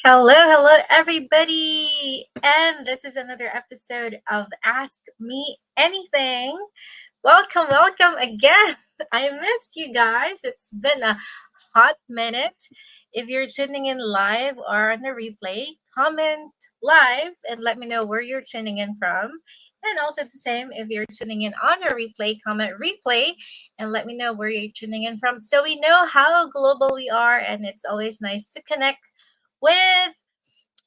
Hello, everybody. And this is another episode of Ask Me Anything. Welcome again. I missed you guys. It's been a hot minute. If you're tuning in live or on the replay, comment live and let me know where you're tuning in from. And also the same, if you're tuning in on a replay, comment replay and let me know where you're tuning in from so we know how global we are. And it's always nice to connect with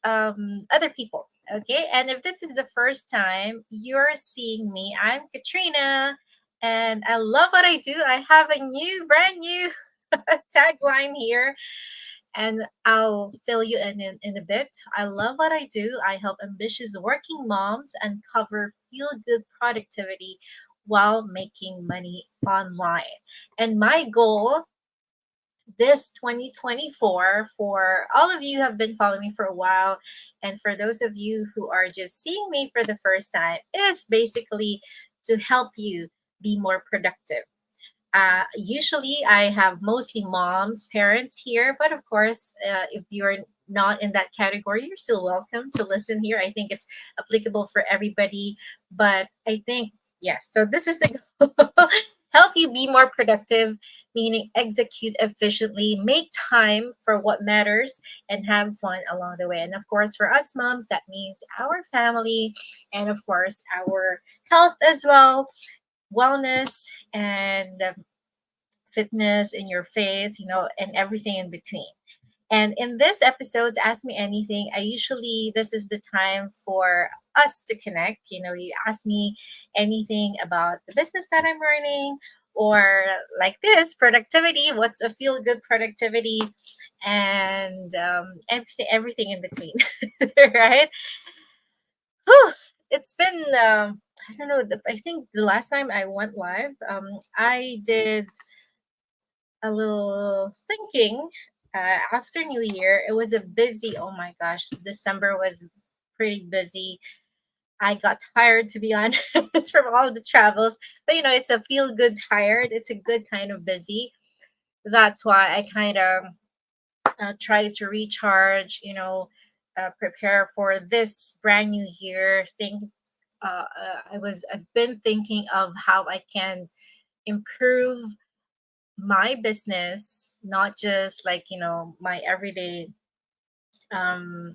other people. Okay, and if this is the first time you're seeing me, I'm Katrina, and I love what I do. I have a brand new tagline here, and I'll fill you in a bit. I love what I do. I help ambitious working moms uncover feel good productivity while making money online. And my goal this 2024 for all of you who have been following me for a while and for those of you who are just seeing me for the first time is basically to help you be more productive. Usually I have mostly moms, parents here, but of course, if you're not in that category, you're still welcome to listen here. I think it's applicable for everybody, but I think, yes, so this is the goal. Help you be more productive, meaning execute efficiently, make time for what matters, and have fun along the way. And of course, for us moms, that means our family and of course, our health as well, wellness, and fitness, in your faith, and everything in between. And in this episode, Ask Me Anything, this is the time for us to connect. You ask me anything about the business that I'm running, or like this, productivity, what's a feel good productivity, and everything in between, right? Whew, it's been, I don't know, I think the last time I went live, I did a little thinking after New Year. It was a busy, oh my gosh, December was pretty busy. I got tired, to be honest, from all the travels. But it's a feel good tired. It's a good kind of busy. That's why I kind of try to recharge, prepare for this brand new year. I've been thinking of how I can improve my business, not just like my everyday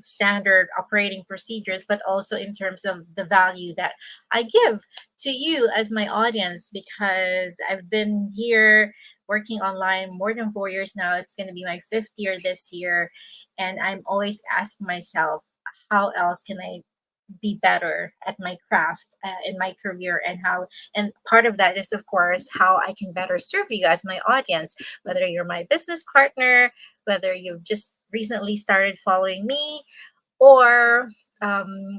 standard operating procedures, but also in terms of the value that I give to you as my audience, because I've been here working online more than 4 years now. It's going to be my fifth year this year, and I'm always asking myself, how else can I be better at my craft, in my career, and part of that is of course how I can better serve you as my audience, whether you're my business partner, whether you've just recently started following me, or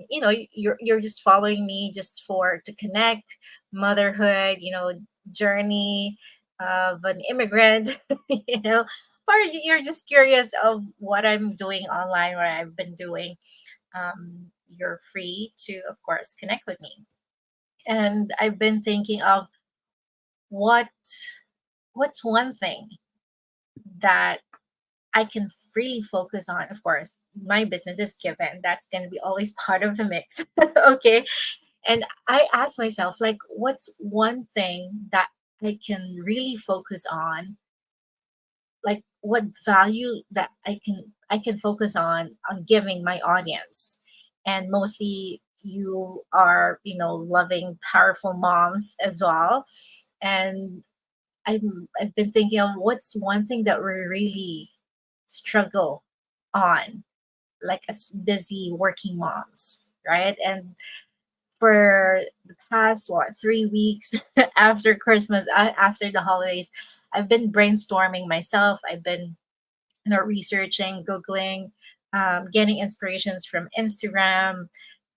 you're just following me just for to connect, motherhood, journey of an immigrant, you know or you're just curious of what I'm doing online, what I've been doing. You're free to, of course, connect with me. And I've been thinking of what what's one thing that I can freely focus on. Of course, my business is given. That's going to be always part of the mix. Okay. And I ask myself, like, what's one thing that I can really focus on? Like, what value that I can focus on giving my audience. And mostly you are, loving, powerful moms as well. And I've been thinking of what's one thing that we really struggle on, like as busy working moms, right? And for the past 3 weeks after Christmas, after the holidays, I've been brainstorming myself. I've been, researching, googling, getting inspirations from Instagram,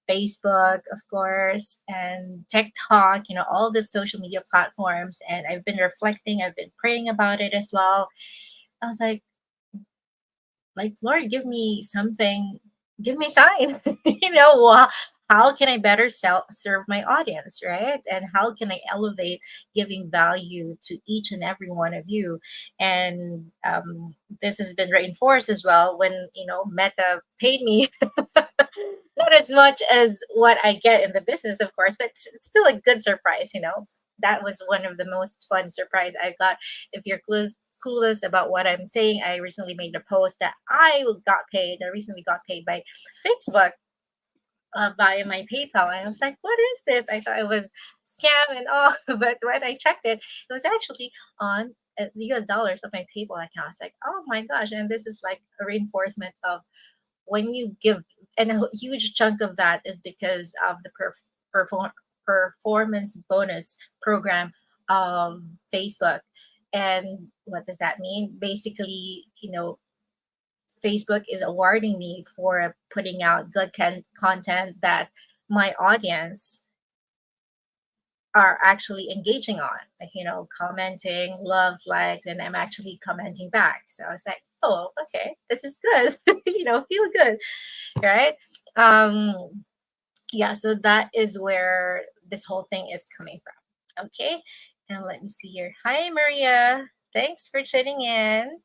Facebook, of course, and TikTok, all the social media platforms. And I've been reflecting, I've been praying about it as well. I was like, Lord, give me something, give me a sign. how can I better serve my audience, right? And how can I elevate giving value to each and every one of you? And this has been reinforced as well when, Meta paid me. Not as much as what I get in the business, of course, but it's still a good surprise. That was one of the most fun surprise I got. If you're clueless about what I'm saying, I recently made a post that I recently got paid by Facebook via my PayPal. And I was like, what is this? I thought it was scam and all. But when I checked it, it was actually on the US dollars of my PayPal account. I was like, oh my gosh. And this is like a reinforcement of when you give, and a huge chunk of that is because of the perform, performance bonus program of Facebook. And what does that mean? Basically, Facebook is awarding me for putting out good content that my audience are actually engaging on, like, commenting, loves, likes, and I'm actually commenting back. So I was like, oh, okay, this is good. Feel good, right? Um, yeah, so that is where this whole thing is coming from. Okay, and let me see here. Hi, Maria. Thanks for tuning in.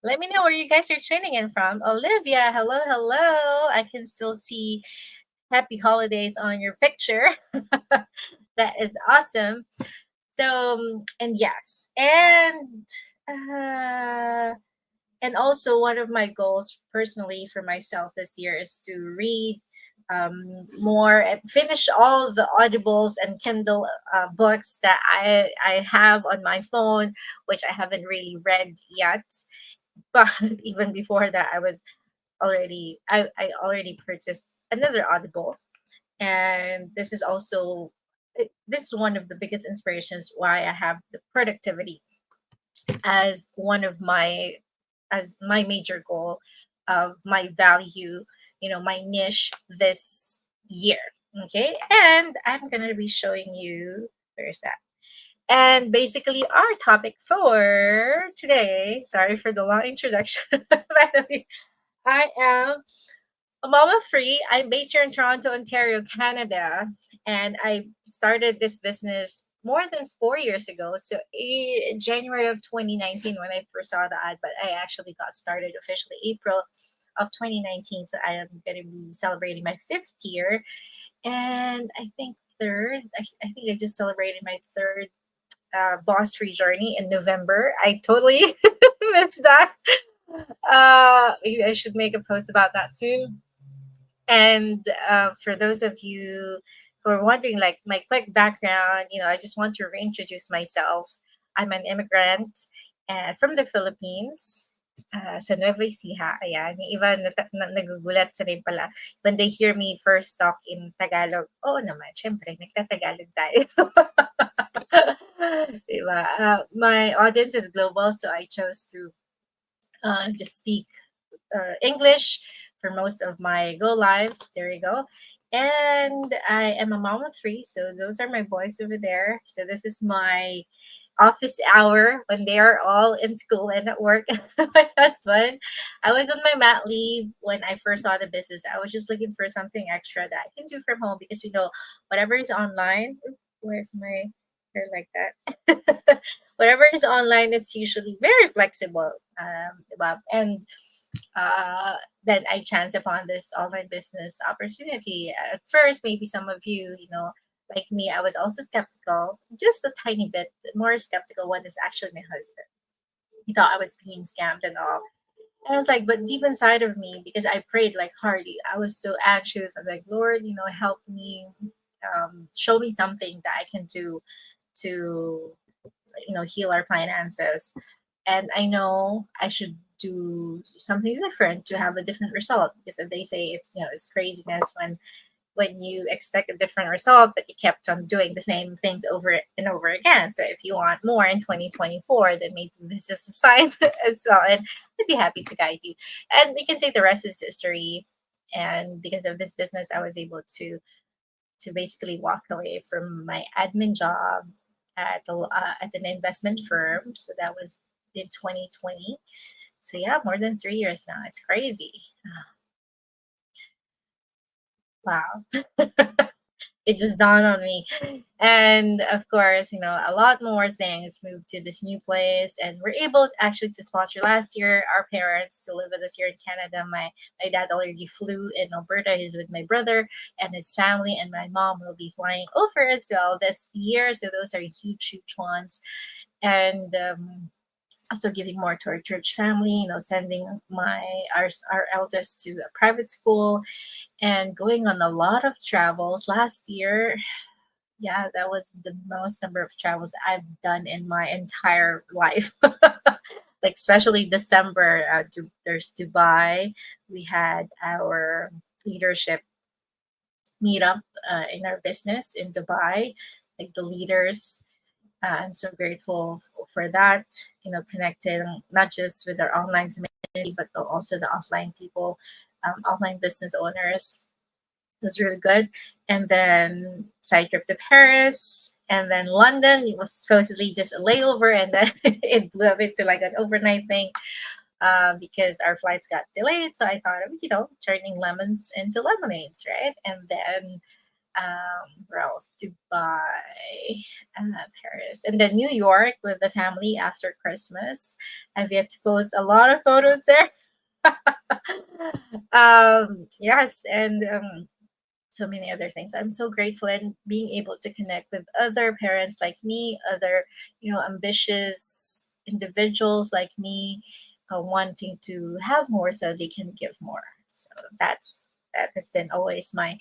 Let me know where you guys are tuning in from. Olivia, hello, hello. I can still see happy holidays on your picture. That is awesome. So, and yes, uh, and also one of my goals personally for myself this year is to read more and finish all the audibles and Kindle books that I have on my phone, which I haven't really read yet. But even before that, I already purchased another audible, and this is one of the biggest inspirations why I have the productivity as one of my as my major goal of my value, my niche this year. Okay, and I'm gonna be showing you, where's that? And basically, our topic for today, sorry for the long introduction. By the way, I am a mom of three. I'm based here in Toronto, Ontario, Canada, and I started this business more than 4 years ago. So in January of 2019, when I first saw the ad, but I actually got started officially April of 2019. So I am going to be celebrating my fifth year, and I think third. I think I just celebrated my third boss free journey in November. I totally missed that. Maybe I should make a post about that soon. And for those of you who are wondering, like my quick background, I just want to reintroduce myself. I'm an immigrant from the Philippines. Sa Nueva Ecija, ayan. Yung iba nagugulat sa name pala. When they hear me first talk in Tagalog, oh naman, syempre, nagtatagalog tayo. Diba? My audience is global, so I chose to just speak English for most of my go lives. There you go. And I am a mom of three, so those are my boys over there. So this is my office hour when they are all in school and at work. My husband, I was on my mat leave when I first saw the business. I was just looking for something extra that I can do from home because whatever is online. Where's my hair like that? Whatever is online, it's usually very flexible. And then I chanced upon this online business opportunity. At first, maybe some of you, like me, I was also skeptical, just a tiny bit more skeptical. What is actually my husband? He thought I was being scammed and all. And I was like, but deep inside of me, because I prayed like hardy, I was so anxious. I was like, Lord, help me, show me something that I can do to, heal our finances. And I know I should do something different to have a different result, because they say it's craziness when you expect a different result but you kept on doing the same things over and over again. So if you want more in 2024, then maybe this is a sign as well, and I'd be happy to guide you. And we can say the rest is history. And because of this business, I was able to basically walk away from my admin job at an investment firm. So that was in 2020. So yeah, more than 3 years now. It's crazy. Wow. It just dawned on me. And of course, a lot more things moved to this new place, and we're able to actually to sponsor last year our parents to live with us here in Canada. My dad already flew in Alberta. He's with my brother and his family, and my mom will be flying over as well this year. So those are huge, huge ones. And also giving more to our church family, sending our eldest to a private school and going on a lot of travels last year. Yeah, that was the most number of travels I've done in my entire life. Like especially December, there's Dubai. We had our leadership meetup in our business in Dubai, like the leaders. I'm so grateful for that. Connecting not just with our online community, but also the offline people, offline business owners. It was really good. And then side trip to Paris, and then London. It was supposedly just a layover, and then it blew up into like an overnight thing because our flights got delayed. So I thought of turning lemons into lemonades, right? And then where else? Dubai, Paris, and then New York with the family after Christmas. I've yet to post a lot of photos there. Yes, and so many other things. I'm so grateful and being able to connect with other parents like me, other, ambitious individuals like me, wanting to have more so they can give more. So that has been always my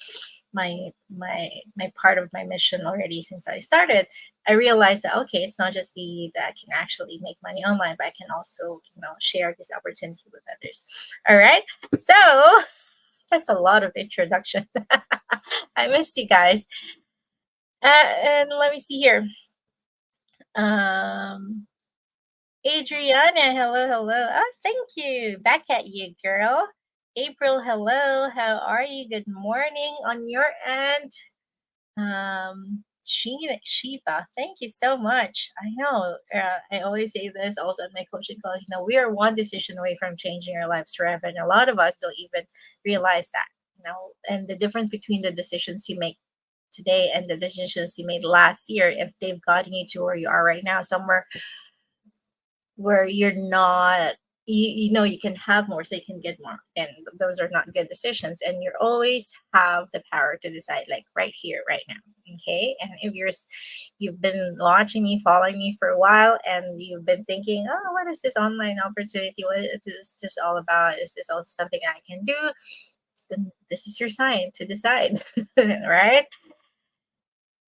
part of my mission already since I started. I realized that okay, it's not just me that can actually make money online, but I can also, share this opportunity with others. All right. So that's a lot of introduction. I missed you guys. And let me see here. Um, Adriana, hello, hello. Oh, thank you. Back at you, girl. April, hello. How are you? Good morning on your end. Shiva, thank you so much. I know. I always say this also in my coaching class. We are one decision away from changing our lives forever, and a lot of us don't even realize that. And the difference between the decisions you make today and the decisions you made last year, if they've gotten you to where you are right now, somewhere where you're not, you can have more so you can get more, and those are not good decisions, and you always have the power to decide, like right here right now. Okay, and if you've been watching me, following me for a while, and you've been thinking, oh, what is this online opportunity, what is this all about, is this also something I can do, then this is your sign to decide. Right.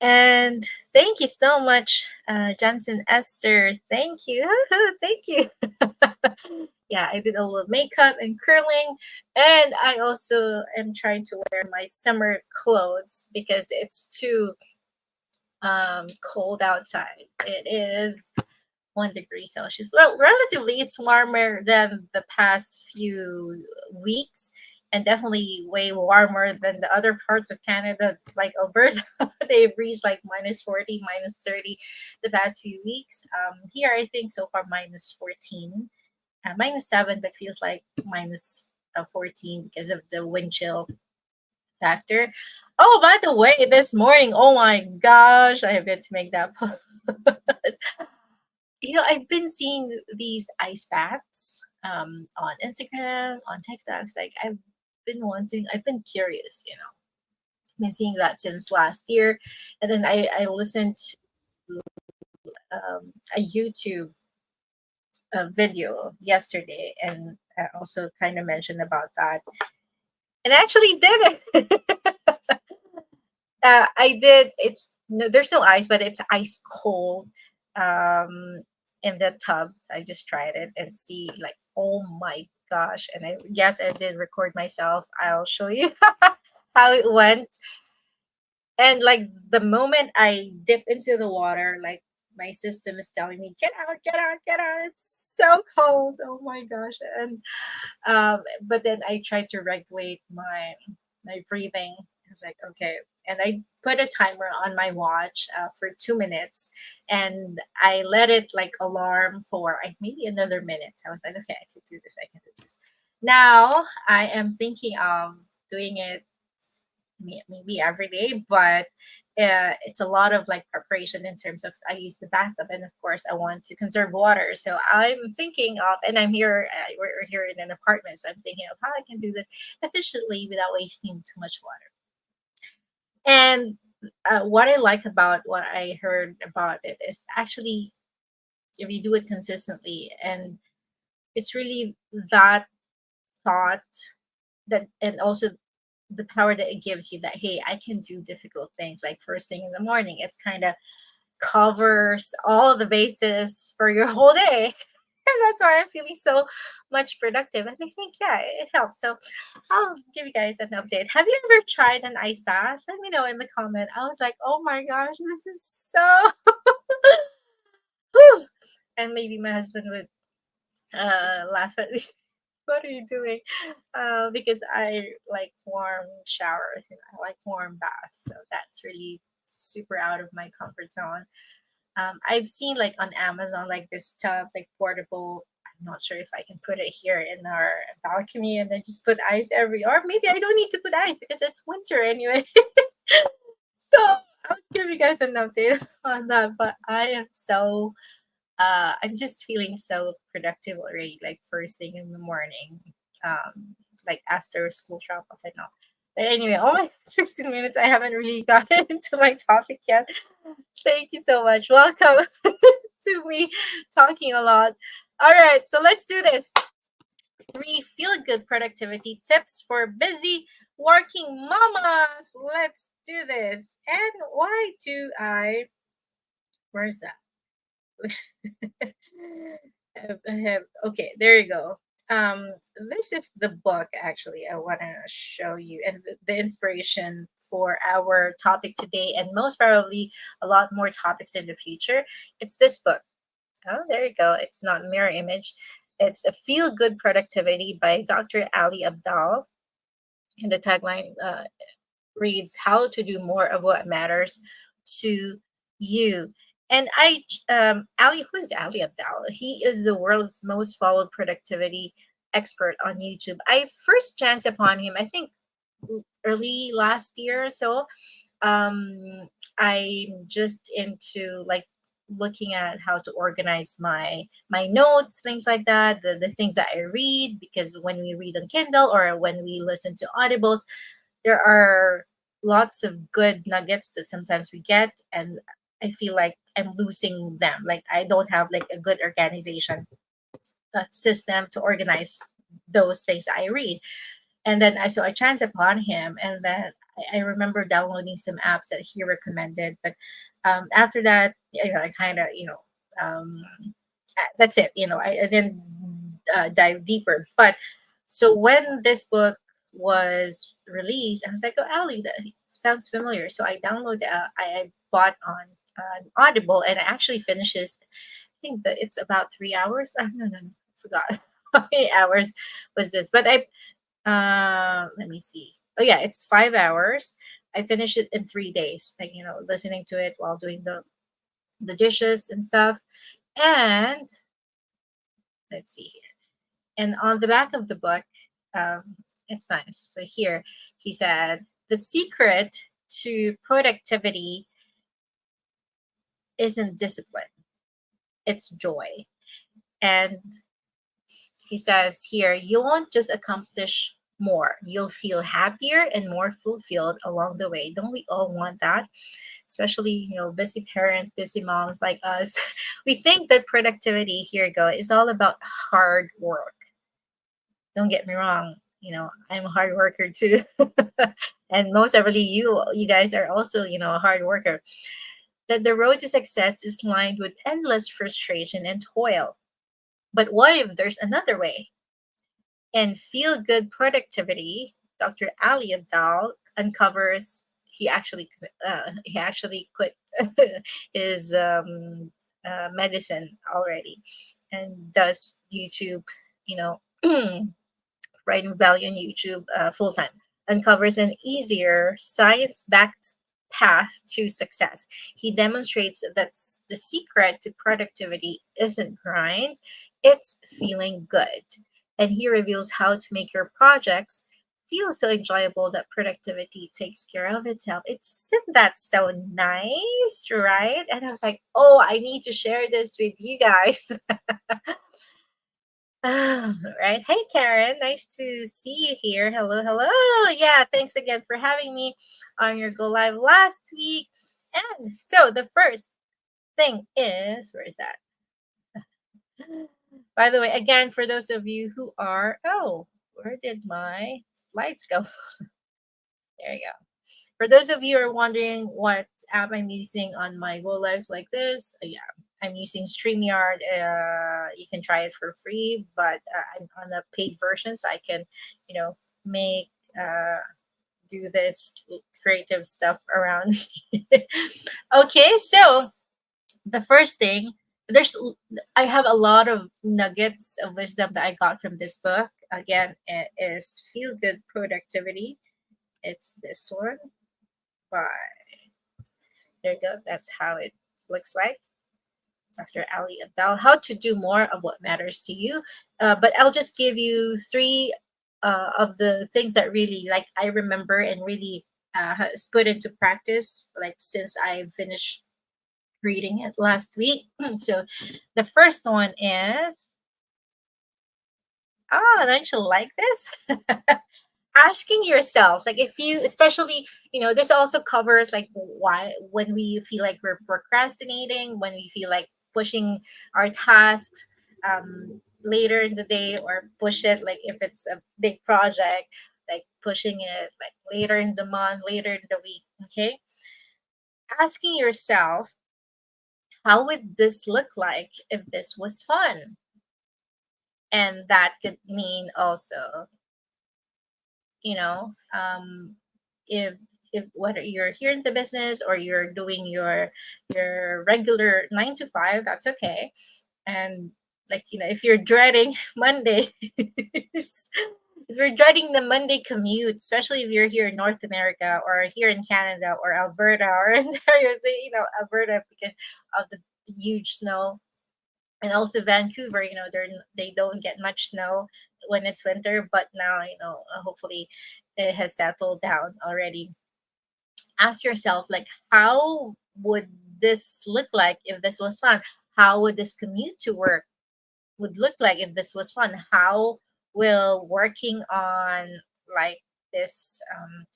And thank you so much, Johnson Esther. Thank you. Thank you. Yeah, I did a little makeup and curling. And I also am trying to wear my summer clothes because it's too cold outside. It is 1 degree Celsius. Well, relatively, it's warmer than the past few weeks, and definitely way warmer than the other parts of Canada, like Alberta. They've reached like -40, -30 the past few weeks. Here, I think so far -14, -7, but feels like -14 because of the wind chill factor. Oh, by the way, this morning, oh my gosh, I have yet to make that post. I've been seeing these ice baths on Instagram, on TikToks. Like I've been curious, I've been seeing that since last year. And then I listened to a YouTube video yesterday, and I also kind of mentioned about that. And I actually did it. I did. It's no, there's no ice, but it's ice cold in the tub. I just tried it and see, like, oh my gosh. And I did record myself. I'll show you how it went. And like the moment I dip into the water, like my system is telling me, get out, get out, get out. It's so cold. Oh my gosh. And but then I tried to regulate my breathing. I was like, okay, and I put a timer on my watch for 2 minutes, and I let it like alarm for like maybe another minute. I was like, okay, I can do this. I can do this. Now I am thinking of doing it maybe every day, but it's a lot of like preparation in terms of I use the bathtub, and of course I want to conserve water. So I'm thinking of, and I'm here, we're here in an apartment, so I'm thinking of how I can do that efficiently without wasting too much water. And what I like about what I heard about it is actually if you do it consistently, and it's really that thought that, and also the power that it gives you that hey, I can do difficult things like first thing in the morning. It's kind of covers all the bases for your whole day. And that's why I'm feeling so much productive. And I think, yeah, it helps. So I'll give you guys an update. Have you ever tried an ice bath? Let me know in the comment. I was like, oh my gosh, this is so. Whew. And maybe my husband would laugh at me. What are you doing? Because I like warm showers. I like warm baths. So that's really super out of my comfort zone. I've seen like on Amazon like this tub, like portable. I'm not sure if I can put it here in our balcony and then just put ice every, or maybe I don't need to put ice because it's winter anyway. So I'll give you guys an update on that. But I am so I'm just feeling so productive already, like first thing in the morning, like after school drop off and all. But anyway, oh my 16 minutes, I haven't really gotten into my topic yet. Thank you so much. Welcome to me talking a lot. All right, so let's do this. 3 feel good productivity tips for busy working mamas. Let's do this. And why do I, where's that? Okay, there you go. This is the book actually I want to show you, and the inspiration for our topic today, and most probably a lot more topics in the future. It's this book. Oh, there you go. It's not mirror image. It's a feel good productivity by Dr. Ali Abdal, and the tagline reads how to do more of what matters to you. And Ali, who is Ali Abdal? He is the world's most followed productivity expert on YouTube. I first chanced upon him, I think early last year or so. I'm just into like looking at how to organize my notes, things like that, the things that I read, because when we read on Kindle or when we listen to audibles, there are lots of good nuggets that sometimes we get, and I feel like I'm losing them. Like I don't have like a good organization system to organize those things I read. And then I chanced upon him, and then I remember downloading some apps that he recommended. But after that, I kind of that's it. I didn't dive deeper. But so when this book was released, I was like, "Oh, Ali, that sounds familiar." So I downloaded. I bought on Audible, and it actually finishes. I think that it's about 3 hours. No, no, no, I forgot how many hours was this. But let me see. Oh yeah, it's 5 hours. I finished it in 3 days. Like listening to it while doing the dishes and stuff. And let's see here. And on the back of the book, it's nice. So here he said, the secret to productivity isn't discipline, it's joy. And he says here, you won't just accomplish more, you'll feel happier and more fulfilled along the way. Don't we all want that? Especially, busy parents, busy moms like us. We think that productivity, here you go, is all about hard work. Don't get me wrong, I'm a hard worker too. And most probably you guys are also, a hard worker. That the road to success is lined with endless frustration and toil. But what if there's another way? In Feel Good Productivity, Dr. Ali Abdal uncovers he actually quit his medicine already, and does YouTube, you know, writing value on YouTube full time, uncovers an easier science backed path to success. He demonstrates that the secret to productivity isn't grind, it's feeling good. And he reveals how to make your projects feels so enjoyable that productivity takes care of itself. Isn't that so nice, right? And I was like, oh, I need to share this with you guys. Right. Hey, Karen. Nice to see you here. Hello, hello. Yeah, thanks again for having me on your Go Live last week. And so the first thing is, where is that? By the way, again, for those of you who are, oh, where did my slides go? There you go. For those of you who are wondering what app I'm using on my Go Lives like this, yeah, I'm using StreamYard. You can try it for free, but I'm on a paid version, so I can, you know, make do this creative stuff around. Okay, so the first thing, there's I have a lot of nuggets of wisdom that I got from this book. Again, it is Feel Good Productivity. It's this one by, there you go. That's how it looks like. Dr. Ali Abdal, How to Do More of What Matters to You. But I'll just give you three of the things that really, like, I remember and really has put into practice, like, since I finished reading it last week. So the first one is, don't you like this? Asking yourself, like, if you, especially, this also covers like why, when we feel like we're procrastinating, when we feel like pushing our tasks later in the day, or push it, like if it's a big project, like pushing it like later in the month, later in the week. Okay, asking yourself, how would this look like if this was fun? And that could mean also, you know um if whether you're here in the business or you're doing your regular 9 to 5, that's okay. And, like, if you're dreading Monday, if you're dreading the Monday commute, especially if you're here in North America or here in Canada or Alberta or Ontario, so, Alberta, because of the huge snow, and also Vancouver, they don't get much snow when it's winter, but now, hopefully it has settled down already. Ask yourself, like, how would this look like if this was fun? How would this commute to work would look like if this was fun? How will working on, like, this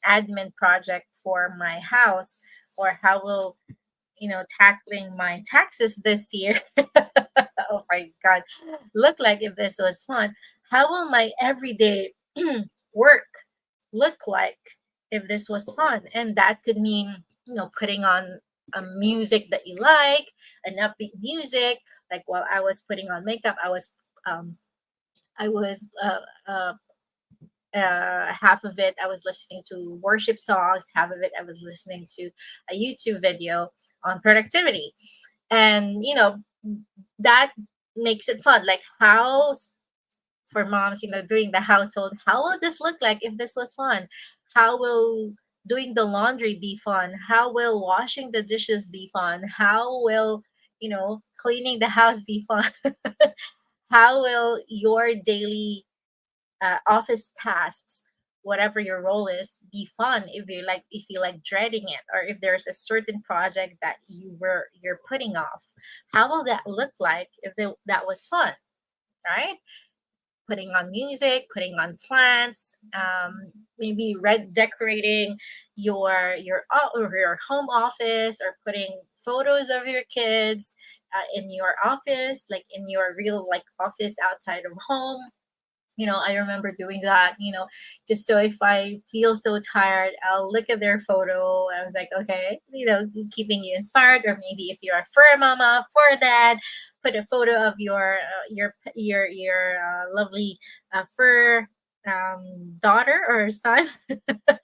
admin project for my house, or how will, tackling my taxes this year, oh my God, look like if this was fun? How will my everyday work look like if this was fun? And that could mean, putting on a music that you like, an upbeat music. Like, while I was putting on makeup, um, I was half of it I was listening to worship songs, half of it I was listening to a YouTube video on productivity. And, that makes it fun. Like, how, for moms, doing the household, how will this look like if this was fun? How will doing the laundry be fun? How will washing the dishes be fun? How will, cleaning the house be fun? How will your daily office tasks, whatever your role is, be fun if you like dreading it, or if there's a certain project that you're putting off? How will that look like if that was fun, right? Putting on music, putting on plants, maybe red decorating your home office, or putting photos of your kids in your office, like in your real, like, office outside of home. I remember doing that, just so if I feel so tired, I'll look at their photo. I was like, okay, keeping you inspired. Or maybe if you're a fur mama, fur dad, put a photo of your lovely fur daughter or son,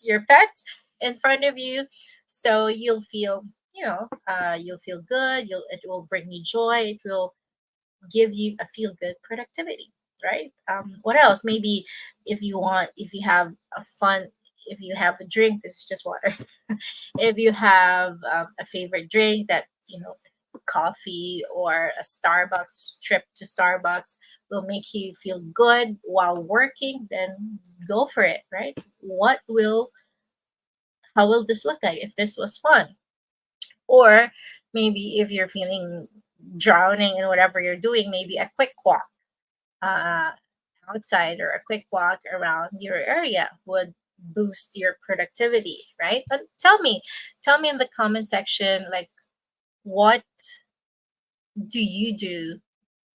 your pets, in front of you, so you'll feel good. It will bring you joy. It will give you a feel good productivity, right? What else? Maybe if you have a fun, if you have a drink, this is just water. If you have a favorite drink that coffee or a Starbucks trip to Starbucks will make you feel good while working, then go for it, right? How will this look like if this was fun? Or maybe if you're feeling drowning in whatever you're doing, maybe a quick walk uh, outside or a quick walk around your area would boost your productivity, right? But tell me in the comment section, like, what do you do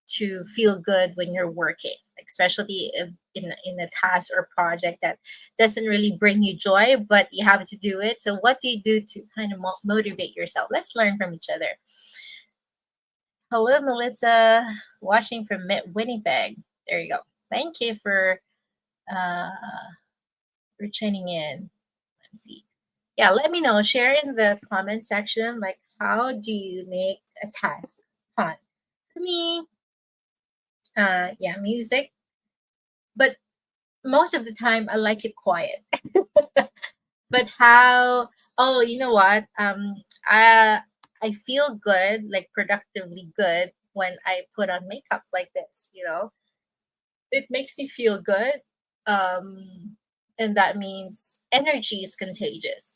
to feel good when you're working, especially if in a task or project that doesn't really bring you joy, but you have to do it. So, what do you do to kind of motivate yourself? Let's learn from each other. Hello, Melissa, watching from Winnipeg. There you go. Thank you uh, for tuning in. Let's see. Yeah, let me know. Share in the comment section, like, how do you make a task fun? For me, yeah, music, but most of the time I like it quiet. But how? Oh, you know what? I feel good, like productively good, when I put on makeup like this. It makes me feel good, and that means energy is contagious.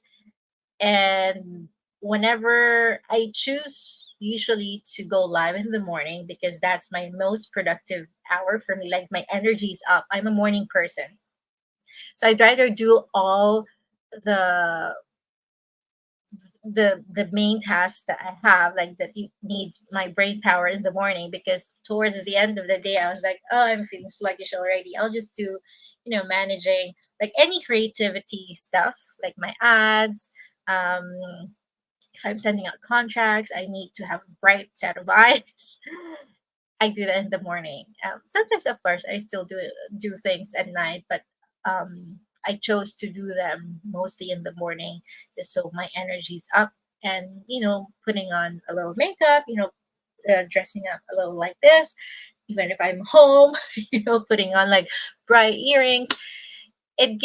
And whenever I choose usually to go live in the morning because that's my most productive hour for me, like my energy's up. I'm a morning person. So I'd rather do all the the main tasks that I have, like that needs my brain power in the morning, because towards the end of the day I was like, oh, I'm feeling sluggish already. I'll just do, managing like any creativity stuff, like my ads. If I'm sending out contracts, I need to have a bright set of eyes. I do that in the morning. Sometimes, of course, I still do things at night, but I chose to do them mostly in the morning, just so my energy's up. And putting on a little makeup, dressing up a little like this, even if I'm home, putting on like bright earrings, it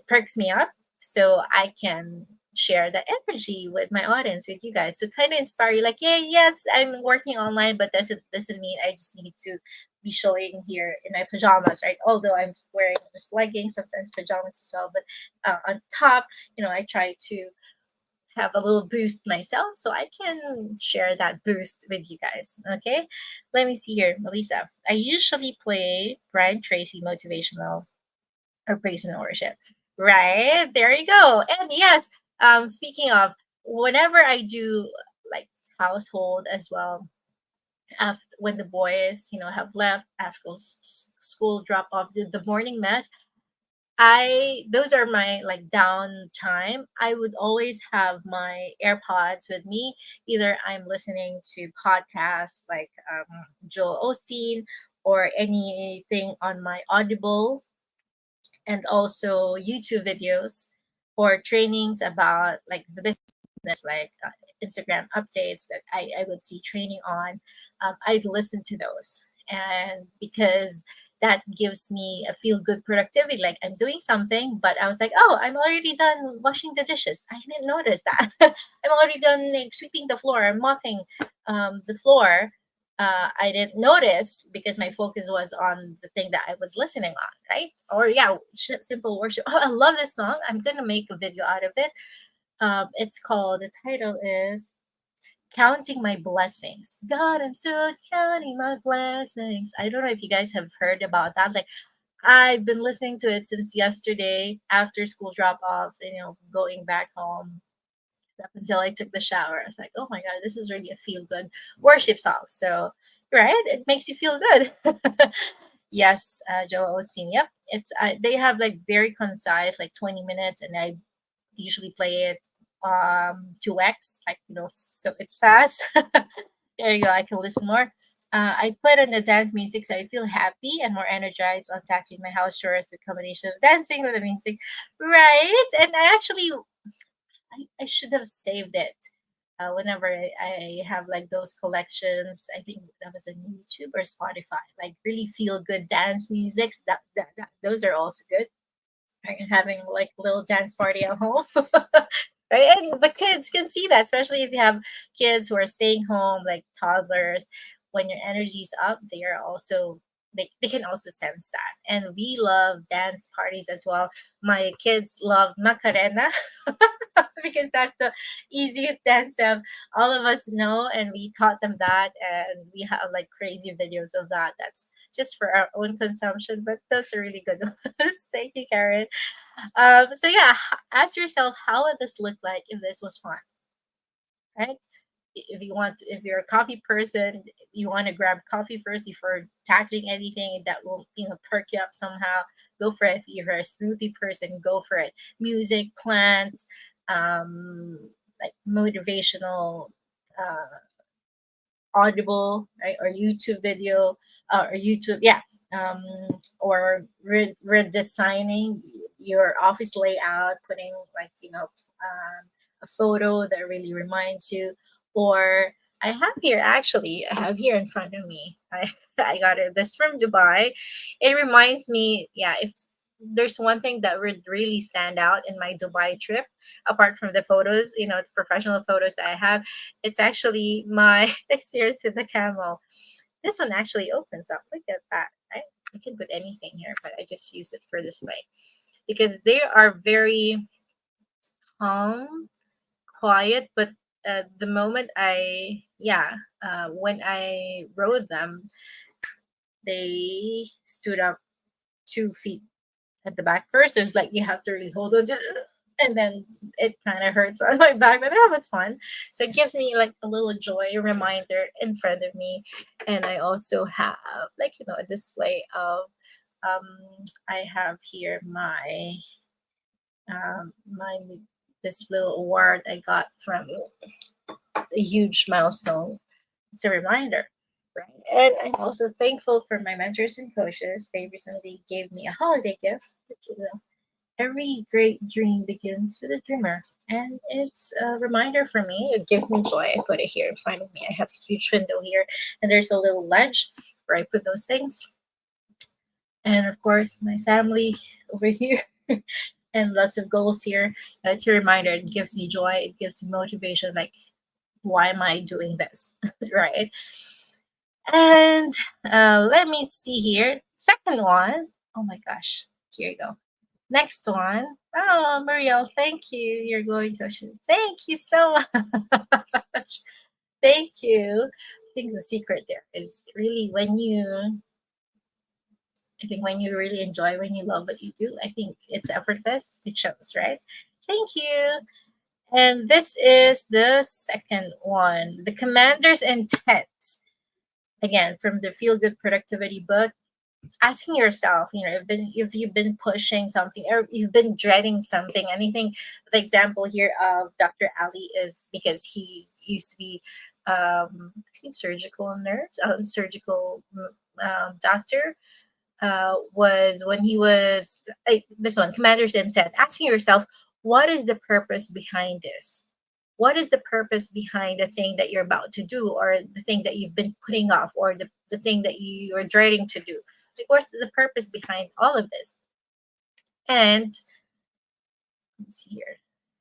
perks me up, so I can share the energy with my audience, with you guys, to kind of inspire you, like, yeah, yes, I'm working online, but doesn't mean I just need to be showing here in my pajamas, right? Although I'm wearing just leggings, sometimes pajamas as well, but on top, I try to have a little boost myself, so I can share that boost with you guys. Okay, let me see here, Melissa. I usually play Brian Tracy motivational or praise and worship. Right? There you go. And yes, speaking of, whenever I do like household as well, after when the boys, have left after school drop off, the morning mess, I those are my like down time. I would always have my AirPods with me. Either I'm listening to podcasts like Joel Osteen, or anything on my Audible, and also YouTube videos or trainings about like the business, like Instagram updates that I would see training on. I'd listen to those. And because that gives me a feel good productivity, like I'm doing something, but I was like, oh, I'm already done washing the dishes. I didn't notice that. I'm already done like, sweeping the floor, mopping the floor. I didn't notice because my focus was on the thing that I was listening on, right? Or yeah, simple worship. Oh, I love this song. I'm gonna make a video out of it. It's called. The title is "Counting My Blessings." God, I'm still counting my blessings. I don't know if you guys have heard about that. Like, I've been listening to it since yesterday after school drop off. Going back home, up until I took the shower. I was like, oh my God, this is really a feel good worship song. So, right, it makes you feel good. Yes, Joel Osteen. Yep, they have like very concise, like 20 minutes, and I usually play it 2x, like so it's fast. There you go. I can listen more. I put on the dance music, so I feel happy and more energized on tackling my house chores with combination of dancing with the music. Right, and I should have saved it. Whenever I have like those collections, I think that was on YouTube or Spotify, like really feel good dance music. Those are also good. I'm having like a little dance party at home. right? And the kids can see that, especially if you have kids who are staying home, like toddlers. When your energy's up, they are also they can also sense that. And we love dance parties as well. My kids love Macarena because that's the easiest dance step all of us know, and we taught them that, and we have like crazy videos of that. That's just for our own consumption, but those are really good ones. Thank you, Karen. So yeah, ask yourself, how would this look like if this was fun, right? If you want, if you're a coffee person, you want to grab coffee first before tackling anything that will, perk you up somehow. Go for it. If you're a smoothie person, go for it. Music, plants, um, like motivational, uh, Audible, right, or YouTube video, or YouTube, yeah, um, or redesigning your office layout, putting like a photo that really reminds you. Or I have here, actually, I have here in front of me. I I got it. This from Dubai. It reminds me, yeah, if there's one thing that would really stand out in my Dubai trip, apart from the photos, the professional photos that I have, it's actually my experience with the camel. This one actually opens up. Look at that. Right? I can put anything here, but I just use it for display because they are very calm, quiet. But the moment when I rode them, they stood up 2 feet at the back first. There's like you have to really hold on to, and then it kind of hurts on my back, but that was fun. So it gives me like a little joy reminder in front of me. And I also have like a display of I have here my this little award I got from a huge milestone. It's a reminder, right? And I'm also thankful for my mentors and coaches. They recently gave me a holiday gift. Every great dream begins with a dreamer. And it's a reminder for me. It gives me joy. I put it here in front of me. I have a huge window here, and there's a little ledge where I put those things. And of course, my family over here, and lots of goals here. It's a reminder. It gives me joy. It gives me motivation. Like, why am I doing this? Right? And let me see here. Second one. Oh my gosh. Here you go. Next one. Oh, Marielle, thank you. You're going to shoot. Thank you so much. Thank you. I think the secret there is really I think when you really enjoy, when you love what you do, I think it's effortless. It shows, right? Thank you. And this is the second one, the commander's intent. Again, from the Feel Good Productivity book, asking yourself, if you've been pushing something or you've been dreading something, anything. The example here of Dr. Ali is because he used to be, I think, surgical nurse, surgical doctor. Was when he was this one, Commander's Intent. Asking yourself, what is the purpose behind this? What is the purpose behind the thing that you're about to do, or the thing that you've been putting off, or the thing that you are dreading to do? Like, what's the purpose behind all of this? And let's see here.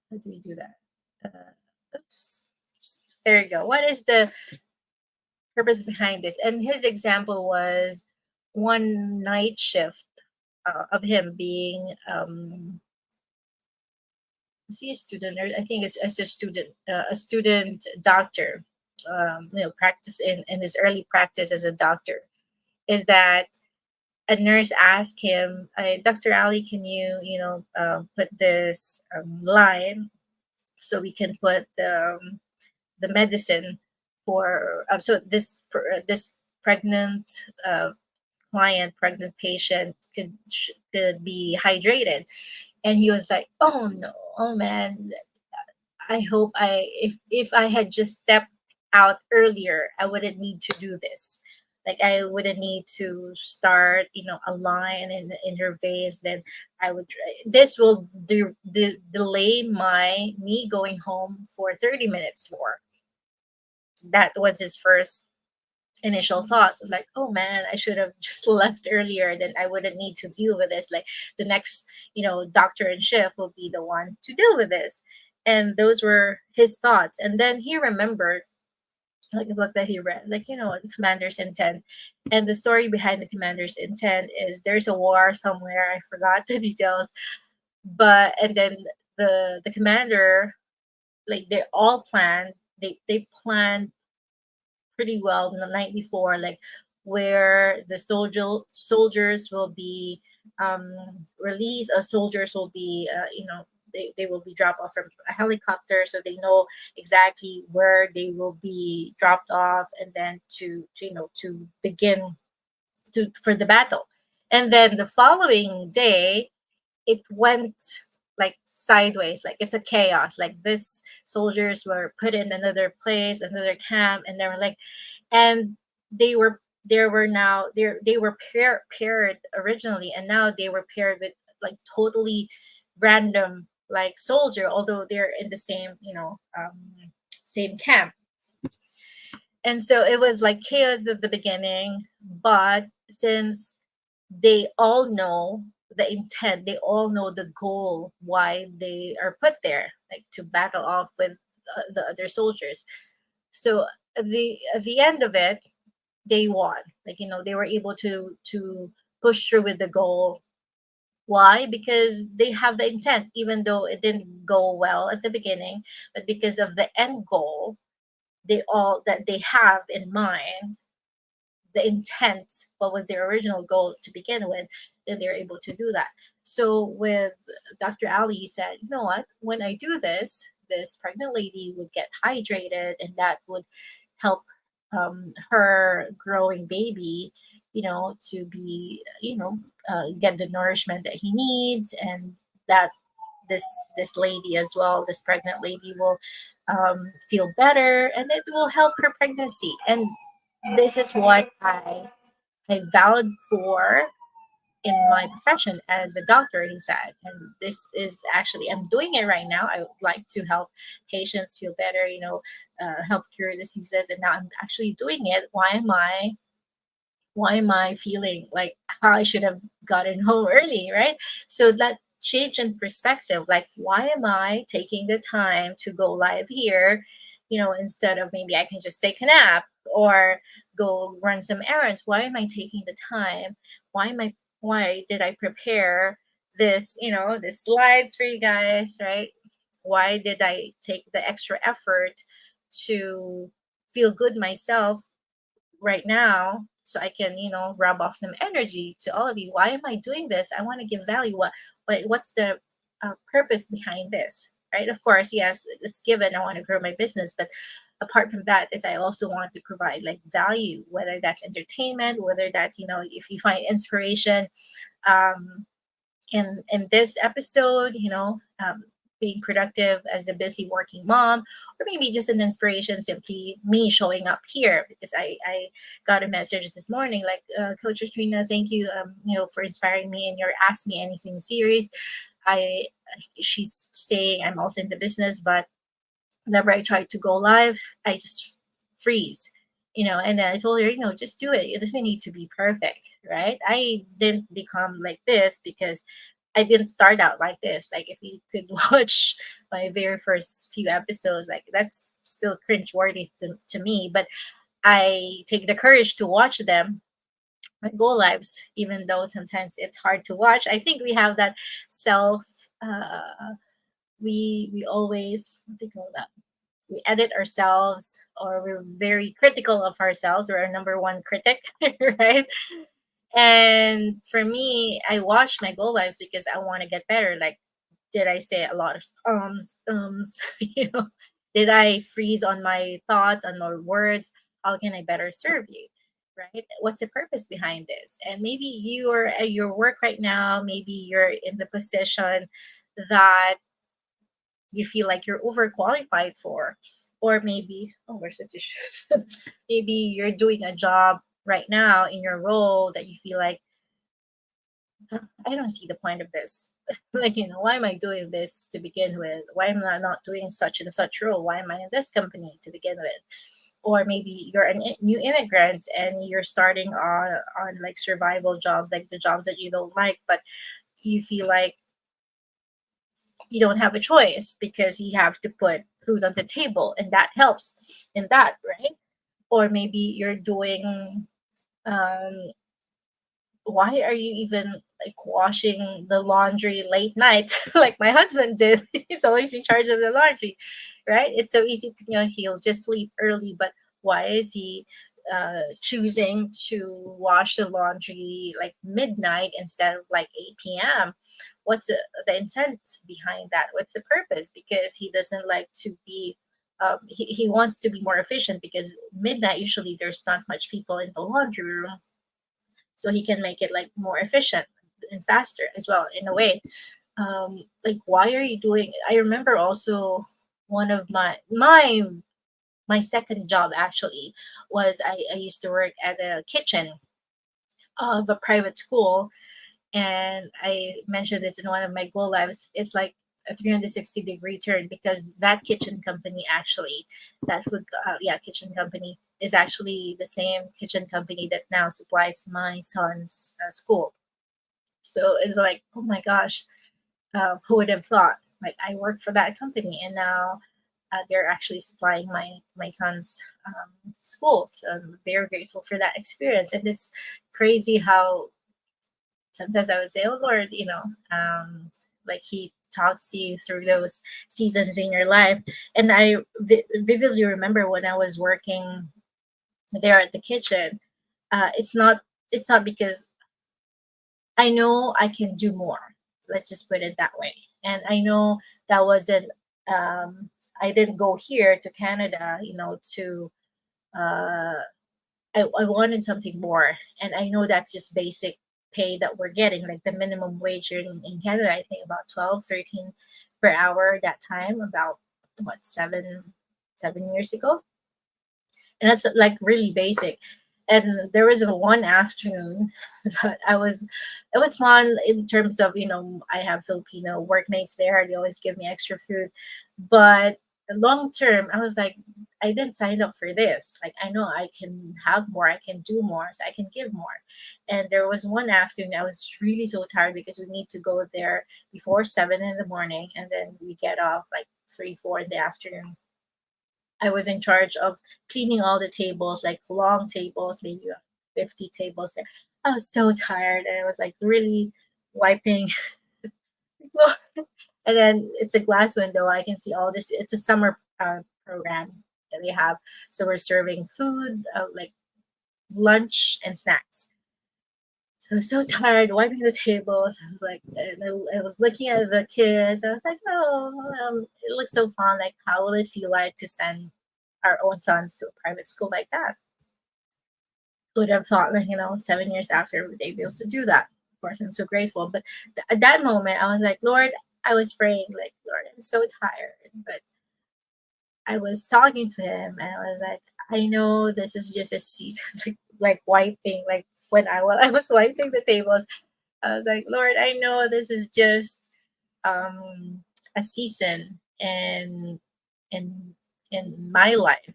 How do we do that? Oops. There you go. What is the purpose behind this? And his example was one night shift of him being is he a student, or I think it's as a student doctor, practice in his early practice as a doctor, is that a nurse asked him, Dr. Ali, can you, put this line so we can put the medicine for, so this pregnant pregnant patient could be hydrated. And he was like, oh no, oh man, I hope if I had just stepped out earlier, I wouldn't need to do this. Like, I wouldn't need to start, a line in her vase. Then I would. This will delay me going home for 30 minutes more. That was his first initial thoughts. It's like, oh man, I should have just left earlier. Then I wouldn't need to deal with this. Like, the next, doctor in shift will be the one to deal with this. And those were his thoughts. And then he remembered like a book that he read, like the Commander's Intent. And the story behind the Commander's Intent is there's a war somewhere. I forgot the details, but and then the commander, like they all planned. They planned pretty well in the night before, like where the soldiers will be released. Soldiers will be, they will be dropped off from a helicopter, so they know exactly where they will be dropped off, and then to begin to for the battle. And then the following day, it went like sideways, like it's a chaos. Like this soldiers were put in another place, another camp, and they were like, and they were there were now they were paired originally, and now they were paired with like totally random like soldier, although they're in the same same camp. And so it was like chaos at the beginning, but since they all know the intent, they all know the goal, why they are put there, like to battle off with the other soldiers. So at the end of it, they won. Like they were able to push through with the goal. Why? Because they have the intent, even though it didn't go well at the beginning, but because of the end goal, that they have in mind, the intent, what was their original goal to begin with, then they're able to do that. So with Dr. Ali, he said, you know what? When I do this, this pregnant lady would get hydrated, and that would help her growing baby, to be, get the nourishment that he needs, and that this this lady as well, this pregnant lady will feel better, and it will help her pregnancy. And this is what I vowed for in my profession as a doctor, he said. And this is actually, I'm doing it right now. I would like to help patients feel better, help cure diseases. And now I'm actually doing it. Why am I feeling like how I should have gotten home early, right? So that change in perspective, like why am I taking the time to go live here, instead of maybe I can just take a nap or go run some errands. Why am I taking the time? Why did I prepare this, the slides for you guys, right? Why did I take the extra effort to feel good myself right now, so I can, rub off some energy to all of you? Why am I doing this? I want to give value. What's the purpose behind this? Right? Of course, yes, it's given. I want to grow my business, but apart from that, is I also want to provide like value, whether that's entertainment, whether that's, if you find inspiration. Um, in this episode, being productive as a busy working mom, or maybe just an inspiration, simply me showing up here, because I got a message this morning like, Coach Trina, thank you, for inspiring me in your Ask Me Anything series. I She's saying I'm also in the business, but whenever I try to go live, I just freeze. And then I told her, just do it. It doesn't need to be perfect, right? I didn't become like this because I didn't start out like this. Like if you could watch my very first few episodes, like that's still cringeworthy to me. But I take the courage to watch them, my go lives, even though sometimes it's hard to watch. I think we have that self. We always, what do you call that? We edit ourselves, or we're very critical of ourselves. We're our number one critic, right? And for me, I watch my goal lives because I want to get better. Like, did I say a lot of you know, did I freeze on my thoughts, on my words? How can I better serve you? Right? What's the purpose behind this? And maybe you are at your work right now, maybe you're in the position that you feel like you're overqualified for. Or maybe, oh, where's the tissue? Maybe you're doing a job right now in your role that you feel like, I don't see the point of this. Like, why am I doing this to begin with? Why am I not doing such and such role? Why am I in this company to begin with? Or maybe you're a new immigrant and you're starting on like survival jobs, like the jobs that you don't like, but you feel like you don't have a choice because you have to put food on the table, and that helps in that, right? Or maybe you're doing, um, why are you even like washing the laundry late nights like my husband did? He's always in charge of the laundry, right? It's so easy to, he'll just sleep early, but why is he choosing to wash the laundry like midnight instead of like 8 p.m.? What's the intent behind that? What's the purpose? Because he doesn't like to be, he wants to be more efficient because midnight usually there's not much people in the laundry room, so he can make it like more efficient and faster as well in a way. Like, why are you doing? I remember also one of my second job actually was I used to work at a kitchen of a private school, and I mentioned this in one of my go lives. It's like a 360-degree turn because that kitchen company actually, that food, yeah, kitchen company is actually the same kitchen company that now supplies my son's school. So it's like, oh my gosh, who would have thought? Like, I work for that company, and now they're actually supplying my son's school. So I'm very grateful for that experience, and it's crazy how sometimes I would say, "Oh Lord," like He talks to you through those seasons in your life. And I vividly remember when I was working there at the kitchen. It's not because I know I can do more. Let's just put it that way. And I know that wasn't. Um, I didn't go here to Canada, to uh, I wanted something more. And I know that's just basic pay that we're getting, like the minimum wage here in Canada, I think about 12, 13 per hour that time, about what, 7 years ago. And that's like really basic. And there was one afternoon that it was fun in terms of, I have Filipino workmates there. They always give me extra food. But long term, I was like, I didn't sign up for this. Like, I know I can have more, I can do more, so I can give more. And there was one afternoon, I was really so tired because we need to go there before 7 in the morning, and then we get off like 3, 4 in the afternoon. I was in charge of cleaning all the tables, like long tables, maybe 50 tables there. I was so tired, and I was like really wiping the floor. And then it's a glass window. I can see all this. It's a summer program that they have. So we're serving food, like lunch and snacks. So I was so tired wiping the tables. I was like, and I was looking at the kids. I was like, oh, it looks so fun. Like, how will it feel like to send our own sons to a private school like that? Who would have thought that, 7 years after they'd be able to do that? Of course, I'm so grateful. But at that moment, I was like, Lord, I was praying, like, Lord, I'm so tired. But I was talking to him, and I was like, I know this is just a season, like wiping, like while I was wiping the tables, I was like, Lord, I know this is just a season in in my life,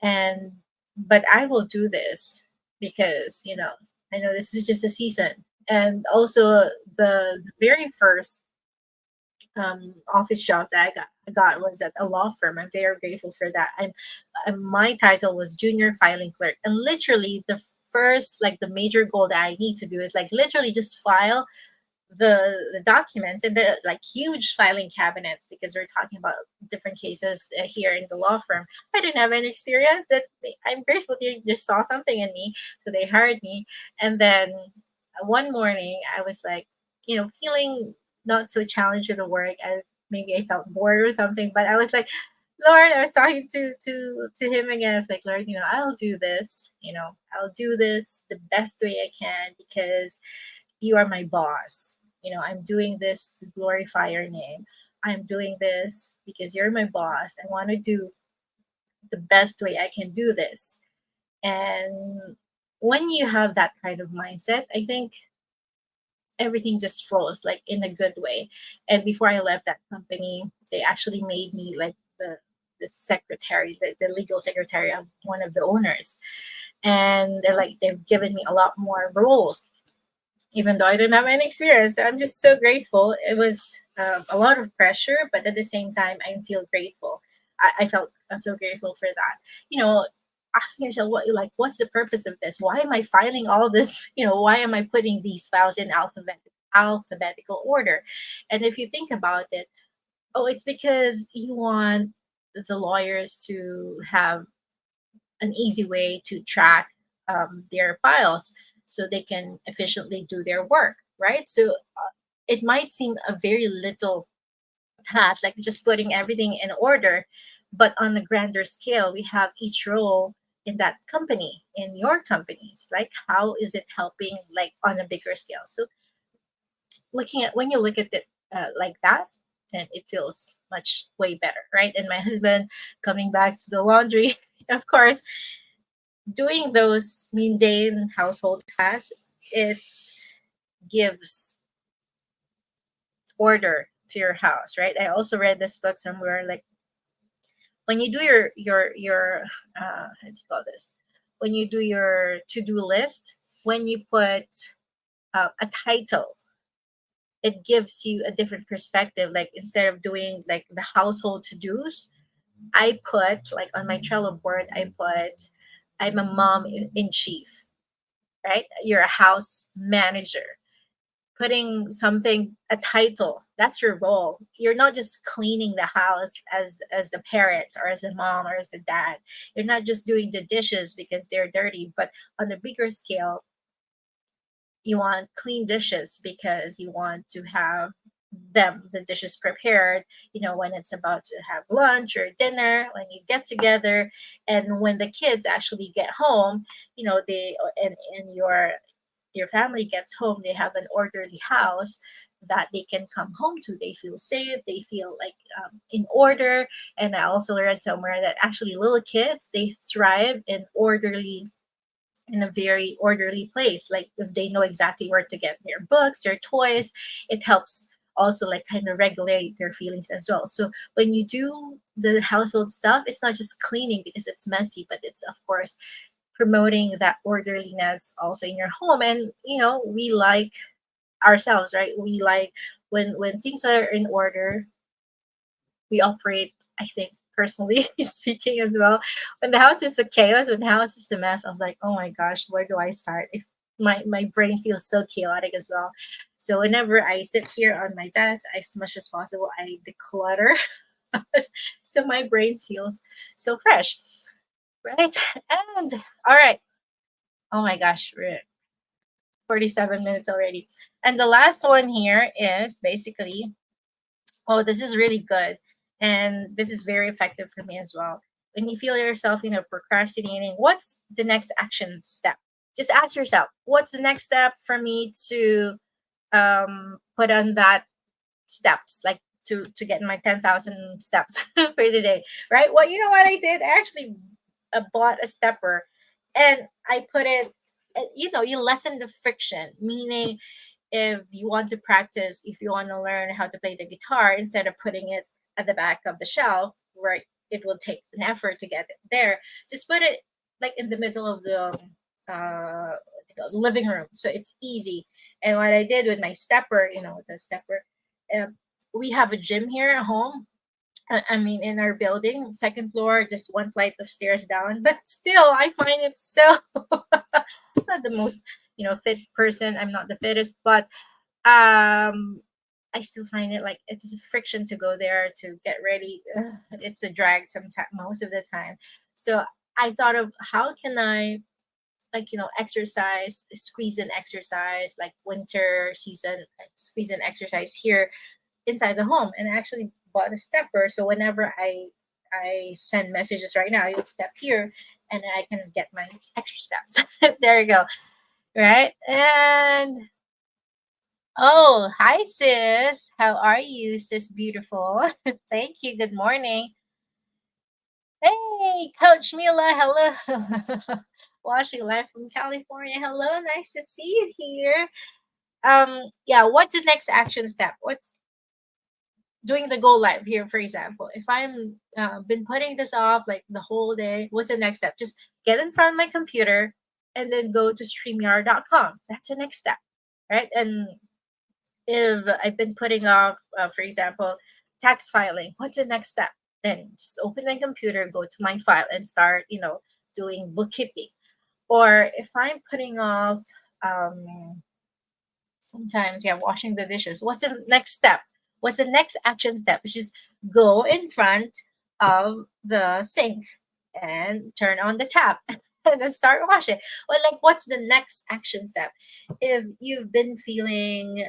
and but I will do this because I know this is just a season. And also the very first office job that I got was at a law firm. I'm very grateful for that. My title was junior filing clerk, and literally the major goal that I need to do is like literally just file the documents in the like huge filing cabinets, because we're talking about different cases here in the law firm. I didn't have any experience. I'm grateful they just saw something in me, so they hired me. And then one morning, I was like, feeling not so challenged with the work. Maybe I felt bored or something, but I was like, Lord, I was talking to him again. I was like, Lord, I'll do this. I'll do this the best way I can because you are my boss. I'm doing this to glorify your name. I'm doing this because you're my boss. I want to do the best way I can do this. And when you have that kind of mindset, I think everything just flows like in a good way. And before I left that company, they actually made me like the secretary, the legal secretary of one of the owners. And they've given me a lot more roles even though I didn't have any experience. I'm just so grateful. It was a lot of pressure, but at the same time, I feel grateful. I felt so grateful for that. You know, asking yourself what like what's the purpose of this? Why am I filing all this? Why am I putting these files in alphabetical order? And if you think about it, oh, it's because you want the lawyers to have an easy way to track their files so they can efficiently do their work, right? So it might seem a very little task, like just putting everything in order, but on a grander scale, we have each role in that company, in your companies. Like, how is it helping, like on a bigger scale? So, looking at when you look at it like that, then it feels much way better, right? And my husband coming back to the laundry, of course, doing those mundane household tasks, it gives order to your house, right? I also read this book somewhere, like when you do your how do you call this? When you do your to-do list, when you put a title, it gives you a different perspective. Like instead of doing like the household to-dos, I put like on my Trello board, I put I'm a mom in chief, right? You're a house manager. Putting something a title, that's your role. You're not just cleaning the house as a parent or as a mom or as a dad. You're not just doing the dishes because they're dirty, but on a bigger scale, you want clean dishes because you want to have the dishes prepared, when it's about to have lunch or dinner, when you get together, and when the kids actually get home, they and your family gets home, they have an orderly house that they can come home to. They feel safe, they feel like in order. And I also read somewhere that actually little kids, they thrive in a very orderly place. Like if they know exactly where to get their books, their toys, it helps also like kind of regulate their feelings as well. So when you do the household stuff, it's not just cleaning because it's messy, but it's of course promoting that orderliness also in your home. And we like ourselves, right? We like when things are in order, we operate, I think, personally speaking as well. When the house is a chaos, when the house is a mess, I was like, oh my gosh, where do I start? If my brain feels so chaotic as well. So whenever I sit here on my desk, as much as possible, I declutter. So my brain feels so fresh. Right. And all right. Oh my gosh, we're 47 minutes already. And the last one here is basically, oh, this is really good. And this is very effective for me as well. When you feel yourself, procrastinating, what's the next action step? Just ask yourself, what's the next step for me to put on that steps, like to get my 10,000 steps for the day, right? Well, you know what I did? I actually bought a stepper, and I put it, you lessen the friction, meaning if you want to practice, if you want to learn how to play the guitar, instead of putting it at the back of the shelf where it will take an effort to get it there, just put it like in the middle of the living room, so it's easy. And what I did with my stepper, the stepper, um, we have a gym here at home. I mean, in our building, second floor, just one flight of stairs down. But still, I find it so not the most, fit person. I'm not the fittest, but I still find it like it's a friction to go there to get ready. Ugh, it's a drag sometimes, most of the time. So I thought of how can I, like, exercise, squeeze in exercise, like winter season, like, squeeze in exercise here inside the home. And I actually bought a stepper, so whenever I send messages right now, I would step here and I can get my extra steps. There you go. Right. And oh, hi sis, how are you, sis beautiful? Thank you, good morning. Hey, Coach Mila, hello. Watching live from California, hello, nice to see you here. Yeah, what's the next action step? What's doing the go live here, for example? If I'm been putting this off like the whole day, what's the next step? Just get in front of my computer and then go to streamyard.com. That's the next step. right? And if I've been putting off, for example, tax filing, what's the next step? Then just open my computer, go to my file, and start, doing bookkeeping. Or if I'm putting off, sometimes, yeah, washing the dishes. What's the next step? What's the next action step? It's just go in front of the sink and turn on the tap and then start washing. Well, like, what's the next action step? If you've been feeling,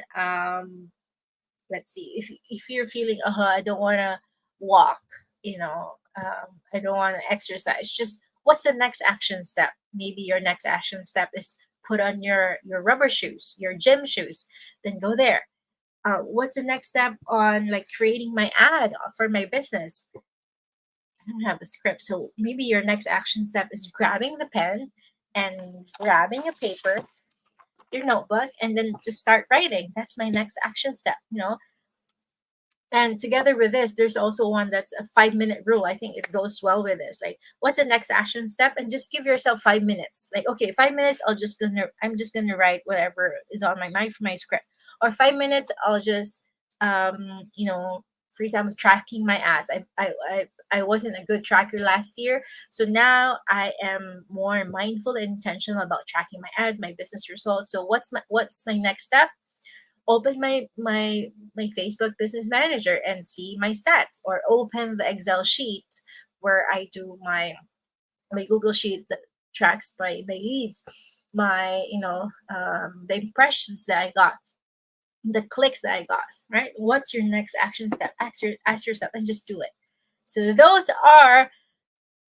let's see, if you're feeling, I don't want to walk, I don't want to exercise, just what's the next action step? Maybe your next action step is put on your rubber shoes, your gym shoes, then go there. What's the next step on, like, creating my ad for my business? I don't have a script, so maybe your next action step is grabbing the pen and grabbing a paper, your notebook, and then just start writing. That's my next action step. And together with this, there's also one that's a 5 minute rule. I think it goes well with this. Like, what's the next action step? And just give yourself 5 minutes. Like, okay, 5 minutes, I'm just gonna write whatever is on my mind for my script. Or 5 minutes, I'll just for example, tracking my ads. I wasn't a good tracker last year. So now I am more mindful and intentional about tracking my ads, my business results. So what's my next step? Open my Facebook business manager and see my stats, or open the Excel sheet where I do my Google sheet that tracks my leads, my the impressions that I got, the clicks that I got, right? What's your next action step? Ask yourself and just do it. So those are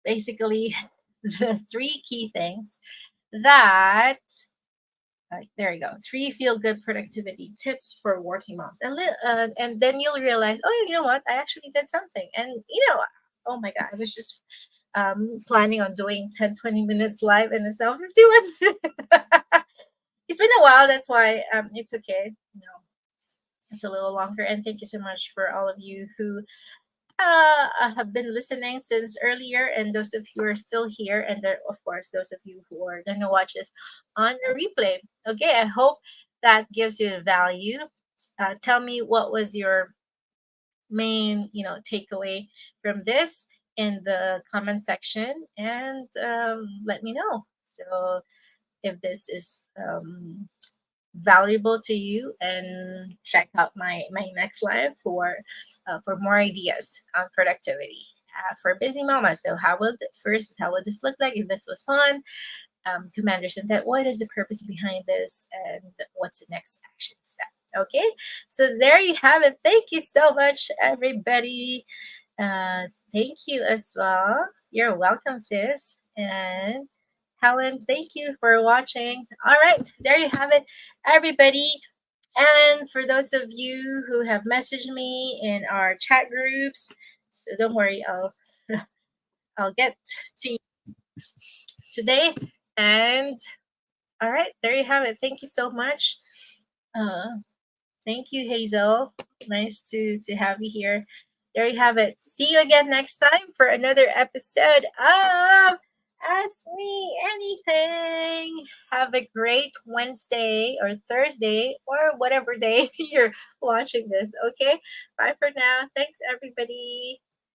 basically the three key things that, there you go. Three feel good productivity tips for working moms. And then you'll realize, oh, you know what? I actually did something. And, oh my God, I was just planning on doing 10-20 minutes live, and it's now 51. It's been a while. That's why it's okay. It's a little longer. And thank you so much for all of you who have been listening since earlier, and those of you who are still here, and there, of course, those of you who are going to watch this on a replay. Okay, I hope that gives you the value. Tell me what was your main, takeaway from this in the comment section, and let me know. So if this is valuable to you, and check out my next live for more ideas on productivity for busy mamas. So how would this look like if this was fun? Commanders, and that, what is the purpose behind this, and what's the next action step? Okay, so there you have it. Thank you so much, everybody. Thank you as well. You're welcome, sis. And Helen, thank you for watching. All right, there you have it, everybody. And for those of you who have messaged me in our chat groups, so don't worry, I'll get to you today. And all right, there you have it. Thank you so much. Thank you, Hazel. Nice to have you here. There you have it. See you again next time for another episode of Ask Me Anything. Have a great Wednesday or Thursday or whatever day you're watching this. Okay. Bye for now. Thanks, everybody.